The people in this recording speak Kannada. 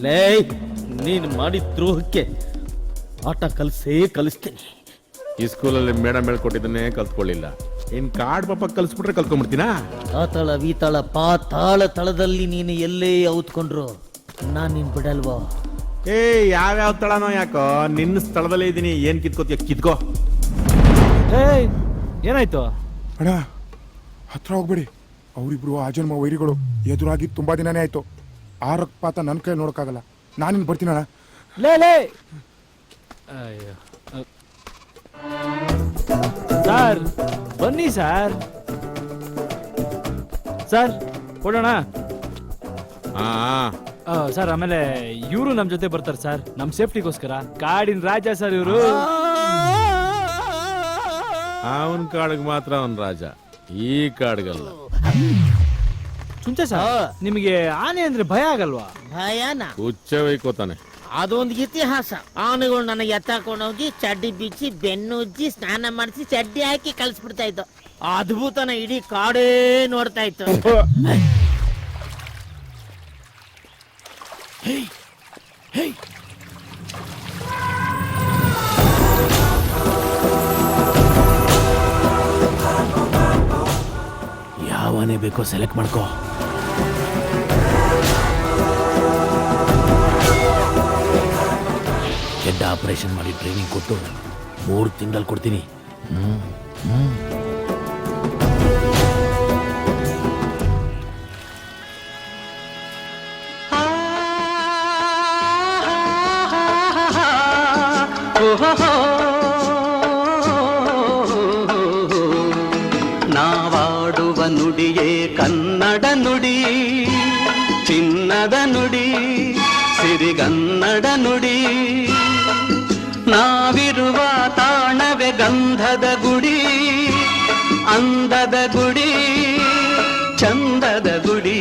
ಲೇ, ನೀನು ಮಾಡಿದ ದ್ರೋಹಕ್ಕೆ ಆಟ ಕಲಿಸ್ತೀನಿ. ಈ ಸ್ಕೂಲಲ್ಲಿ ಮೇಡಮ್ ಹೇಳ್ಕೊಟ್ಟಿದ್ದನ್ನೇ ಕಲ್ತ್ಕೊಳ್ಳಿಲ್ಲ, ಇನ್ ಕಾರ್ಡ್ ಪಾಪ ಕಲ್ಸ್ಬಿಟ್ರೆ ಕಲ್ತ್ಕೊಂಡ್ಬಿಡ್ತೀನಾ? ಆತಳ ವೀತಳ ಪಾತಾಳ ತಳದಲ್ಲಿ ನೀನು ಎಲ್ಲೇ ಔತ್ಕೊಂಡ್ರು ನಾನ್ ನಿನ್ ಬಿಡಲ್ವೋ. ಯಾವ್ಯಾವ ತಳನೋ ಯಾಕೋ, ನಿನ್ನ ಸ್ಥಳದಲ್ಲೇ ಇದ್ದೀನಿ. ಏನ್ ಕಿತ್ಕೋತೀಯ ಕಿತ್ಕೋ. ಏನಾಯ್ತು ಅಣ್ಣ? ಹತ್ರ ಹೋಗ್ಬೇಡಿ, ಅವರಿಬ್ರು ಆಜನ್ಮ ವೈರಿಗಳು. ಎದುರಾಗಿ ತುಂಬಾ ದಿನನೇ ಆಯ್ತು. ಆ ರಕ್ತಪಾತ ನನ್ನ ಕೈ ನೋಡಕ್ಕಾಗಲ್ಲ. ನಾನಿನ್ ಬರ್ತೀನಣ್ಣ. ಲೇ ಅಯ್ಯೋ ಸರ್, ಬನ್ನಿ ಸರ್. ಸರ್ ಕೊಡೋಣ ಸರ್. ಆಮೇಲೆ ಇವರು ನಮ್ ಜೊತೆ ಬರ್ತಾರೆ ಸರ್, ನಮ್ ಸೇಫ್ಟಿಗೋಸ್ಕರ. ಕಾಡಿನ ರಾಜ ಸರ್ ಇವರು. ಅವನ್ ಕಾಡಿಗೆ ಮಾತ್ರ ಅವನ್ ರಾಜ, ಈ ಕಾಡ್ಗಲ್ಲ. ಸುಂಚ ಸರ್, ನಿಮಗೆ ಆನೆ ಅಂದ್ರೆ ಭಯ ಆಗಲ್ವಾ? ಭಯನ? ಹುಚ್ಚ ವೈಕೋತಾನೆ. ಅದೊಂದು ಇತಿಹಾಸ. ಆನೆಗಳು ನನಗೆ ಎತ್ತಾಕೊಂಡೋಗಿ ಚಡ್ಡಿ ಬಿಚ್ಚಿ ಬೆನ್ನುಜ್ಜಿ ಸ್ನಾನ ಮಾಡಿಸಿ ಚಡ್ಡಿ ಹಾಕಿ ಕಳಿಸ್ಬಿಡ್ತಾ ಇತ್ತು. ಅದ್ಭುತನ ಇಡೀ ಕಾಡೇ ನೋಡ್ತಾ ಇತ್ತು. ಯಾವನೇ ಬೇಕೋ ಸೆಲೆಕ್ಟ್ ಮಾಡ್ಕೋ. ಕೆಡ್ಡ ಆಪರೇಷನ್ ಮಾಡಿ ಟ್ರೈನಿಂಗ್ ಕೊಟ್ಟು 3 ತಿಂಗಳಲ್ಲಿ ಕೊಡ್ತೀನಿ. ನಾವಾಡುವ ನುಡಿಯೇ ಕನ್ನಡ ನುಡಿ, ಚಿನ್ನದ ನುಡಿ, ಸಿರಿಗನ್ನಡ ನುಡಿ. ನಾವಿರುವ ತಾಣವೇ ಗಂಧದ ಗುಡಿ, ಅಂದದ ಗುಡಿ, ಚಂದದ ಗುಡಿ.